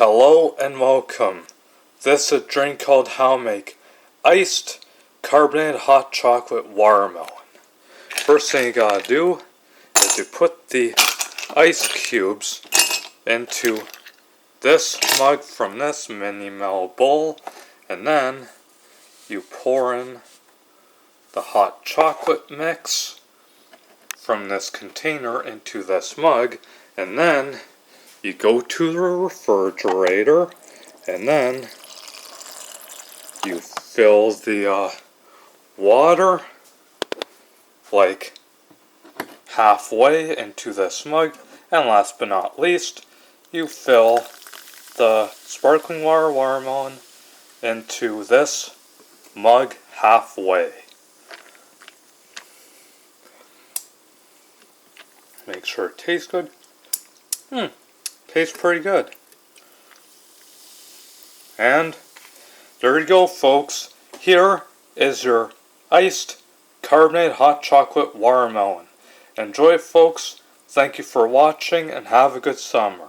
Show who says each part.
Speaker 1: Hello and welcome. This is a drink called How Make Iced Carbonated Hot Chocolate Watermelon. First thing you gotta do is you put the ice cubes into this mug from this mini metal bowl, and then you pour in the hot chocolate mix from this container into this mug, and then you go to the refrigerator, and then you fill the water like halfway into this mug, and last but not least, you fill the sparkling water watermelon into this mug halfway. Make sure it tastes good. Tastes pretty good. And there you go, folks. Here is your iced carbonated hot chocolate watermelon. Enjoy it, folks. Thank you for watching and have a good summer.